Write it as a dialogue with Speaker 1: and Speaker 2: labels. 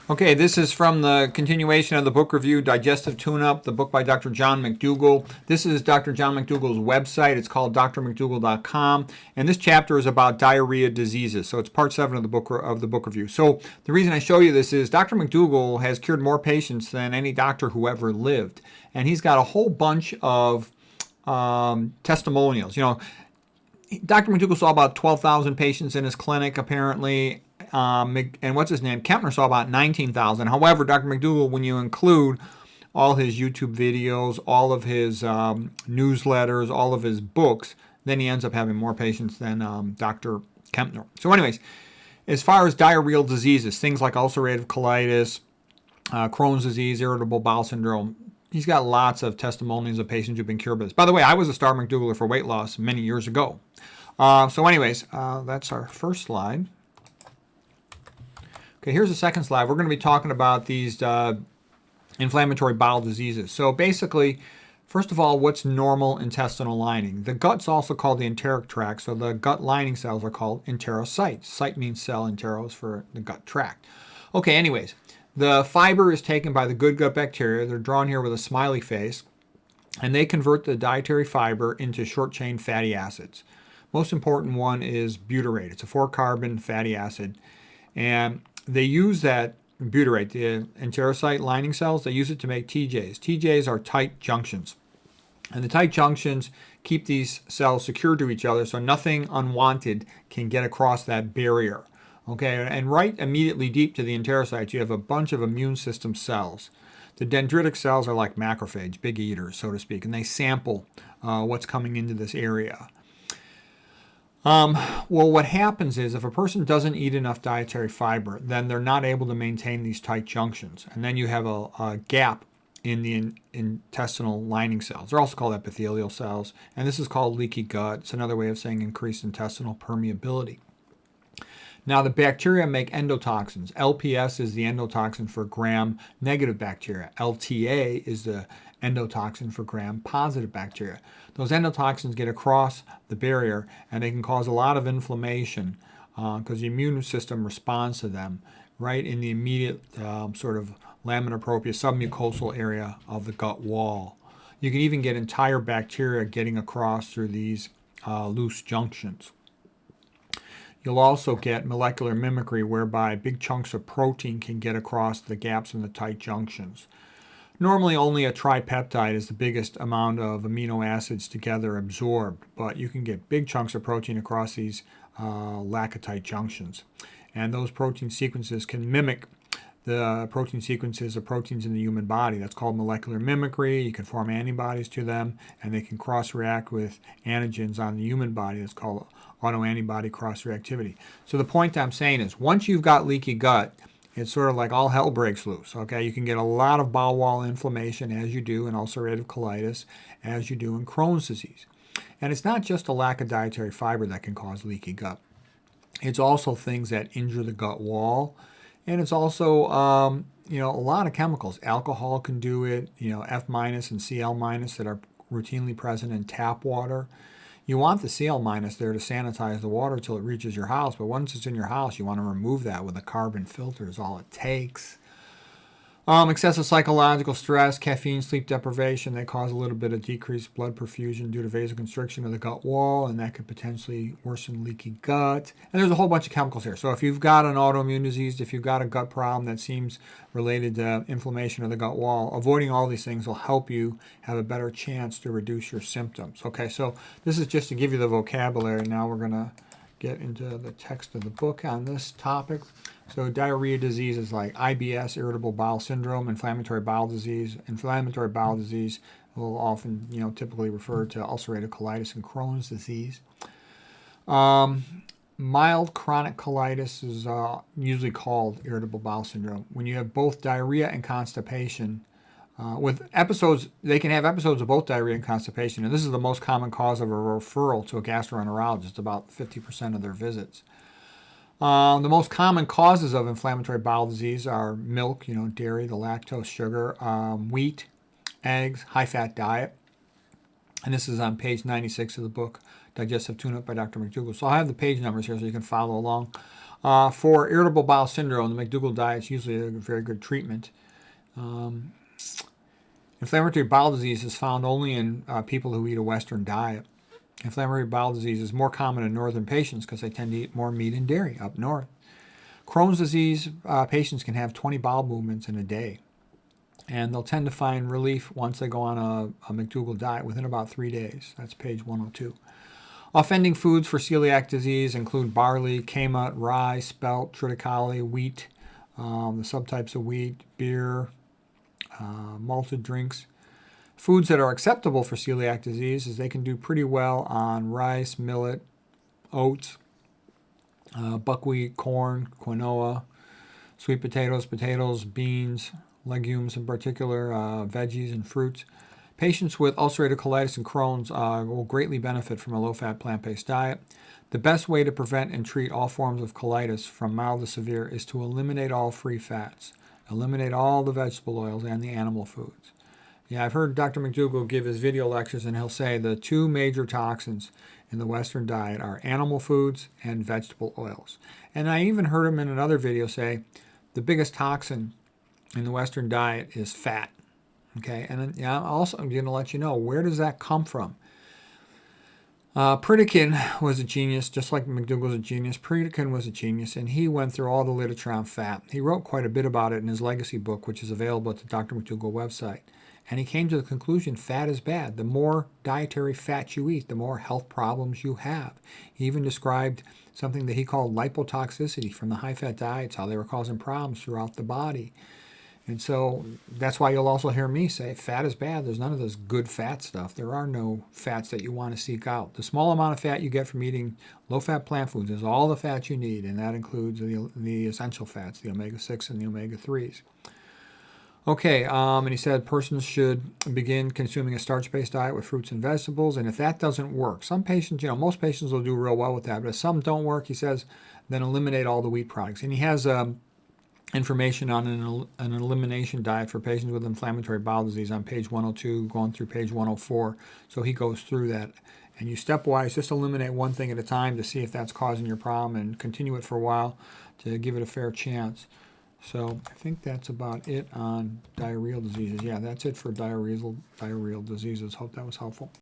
Speaker 1: Okay, this is from the continuation of the book review, Digestive Tune-Up, the book by Dr. John Mcdougall. This is Dr. John Mcdougall's website. It's called drmcdougall.com, and this chapter is about diarrhea diseases. So it's part 7 of the book review. So the reason I show you this is Dr. Mcdougall has cured more patients than any doctor who ever lived, and he's got a whole bunch of testimonials. Dr. Mcdougall saw about 12,000 patients in his clinic, apparently. And what's his name? Kempner saw about 19,000. However, Dr. Mcdougall, when you include all his YouTube videos, all of his newsletters, all of his books, then he ends up having more patients than Dr. Kempner. So anyways, as far as diarrheal diseases, things like ulcerative colitis, Crohn's disease, irritable bowel syndrome, he's got lots of testimonials of patients who've been cured by this. By the way, I was a star Mcdougaller for weight loss many years ago. So anyways, that's our first slide. Okay, here's the second slide. We're going to be talking about these inflammatory bowel diseases. So basically, first of all, what's normal intestinal lining? The gut's also called the enteric tract, so the gut lining cells are called enterocytes. Site means cell, enteros for the gut tract. Okay, anyways, the fiber is taken by the good gut bacteria. They're drawn here with a smiley face, and they convert the dietary fiber into short-chain fatty acids. Most important one is butyrate. It's a 4-carbon fatty acid, and they use that butyrate, the enterocyte lining cells, they use it to make TJs. TJs are tight junctions. And the tight junctions keep these cells secured to each other so nothing unwanted can get across that barrier. Okay, and right immediately deep to the enterocytes, you have a bunch of immune system cells. The dendritic cells are like macrophage, big eaters, so to speak, and they sample what's coming into this area. Well, what happens is if a person doesn't eat enough dietary fiber, then they're not able to maintain these tight junctions. And then you have a gap in the intestinal lining cells. They're also called epithelial cells. And this is called leaky gut. It's another way of saying increased intestinal permeability. Now, the bacteria make endotoxins. LPS is the endotoxin for gram-negative bacteria. LTA is the endotoxin for gram-positive bacteria. Those endotoxins get across the barrier, and they can cause a lot of inflammation because the immune system responds to them right in the immediate sort of lamina propria submucosal area of the gut wall. You can even get entire bacteria getting across through these loose junctions. You'll also get molecular mimicry whereby big chunks of protein can get across the gaps in the tight junctions. Normally only a tripeptide is the biggest amount of amino acids together absorbed, but you can get big chunks of protein across these lac-tight junctions. And those protein sequences can mimic the protein sequences of proteins in the human body. That's called molecular mimicry. You can form antibodies to them, and they can cross-react with antigens on the human body. That's called autoantibody cross-reactivity. So the point I'm saying is once you've got leaky gut, it's sort of like all hell breaks loose, okay? You can get a lot of bowel wall inflammation as you do in ulcerative colitis, as you do in Crohn's disease. And it's not just a lack of dietary fiber that can cause leaky gut. It's also things that injure the gut wall. And it's also, a lot of chemicals. Alcohol can do it, F- and Cl- that are routinely present in tap water. You want the Cl- there to sanitize the water till it reaches your house, but once it's in your house, you want to remove that with a carbon filter is all it takes. Excessive psychological stress, caffeine, sleep deprivation, they cause a little bit of decreased blood perfusion due to vasoconstriction of the gut wall, and that could potentially worsen leaky gut. And there's a whole bunch of chemicals here. So if you've got an autoimmune disease, if you've got a gut problem that seems related to inflammation of the gut wall, avoiding all these things will help you have a better chance to reduce your symptoms. Okay, so this is just to give you the vocabulary. Now we're going to get into the text of the book on this topic. So diarrhea diseases like IBS, irritable bowel syndrome, inflammatory bowel disease. Inflammatory bowel disease will often, typically refer to ulcerative colitis and Crohn's disease. Mild chronic colitis is usually called irritable bowel syndrome. When you have both diarrhea and constipation, with episodes, they can have episodes of both diarrhea and constipation, and this is the most common cause of a referral to a gastroenterologist, about 50% of their visits. The most common causes of inflammatory bowel disease are milk, dairy, the lactose, sugar, wheat, eggs, high-fat diet. And this is on page 96 of the book, Digestive Tune-Up by Dr. Mcdougall. So I have the page numbers here so you can follow along. For irritable bowel syndrome, the Mcdougall diet is usually a very good treatment. Inflammatory bowel disease is found only in people who eat a Western diet. Inflammatory bowel disease is more common in northern patients because they tend to eat more meat and dairy up north. Crohn's disease patients can have 20 bowel movements in a day, and they'll tend to find relief once they go on a Mcdougall diet within about 3 days. That's page 102. Offending foods for celiac disease include barley, kamut, rye, spelt, triticale, wheat, the subtypes of wheat, beer, malted drinks. Foods that are acceptable for celiac disease is they can do pretty well on rice, millet, oats, buckwheat, corn, quinoa, sweet potatoes, beans, legumes in particular, veggies and fruits. Patients with ulcerative colitis and Crohn's will greatly benefit from a low-fat plant-based diet. The best way to prevent and treat all forms of colitis from mild to severe is to eliminate all free fats. Eliminate all the vegetable oils and the animal foods. Yeah, I've heard Dr. Mcdougall give his video lectures, and he'll say the two major toxins in the Western diet are animal foods and vegetable oils. And I even heard him in another video say the biggest toxin in the Western diet is fat. Okay, and then, yeah, also I'm going to let you know, where does that come from? Pritikin was a genius, just like Mcdougall was a genius. Pritikin was a genius, and he went through all the literature on fat. He wrote quite a bit about it in his legacy book, which is available at the Dr. Mcdougall website. And he came to the conclusion fat is bad. The more dietary fat you eat, the more health problems you have. He even described something that he called lipotoxicity from the high-fat diets, how they were causing problems throughout the body. And so that's why you'll also hear me say fat is bad. There's none of this good fat stuff. There are no fats that you want to seek out. The small amount of fat you get from eating low-fat plant foods is all the fat you need, and that includes the essential fats, the omega-6 and the omega-3s. Okay, and he said persons should begin consuming a starch-based diet with fruits and vegetables, and if that doesn't work, some patients, most patients will do real well with that, but if some don't work, he says, then eliminate all the wheat products. And he has information on an elimination diet for patients with inflammatory bowel disease on page 102, going through page 104. So he goes through that. And you stepwise just eliminate one thing at a time to see if that's causing your problem and continue it for a while to give it a fair chance. So I think that's about it on diarrheal diseases. Yeah, that's it for diarrheal diseases. Hope that was helpful.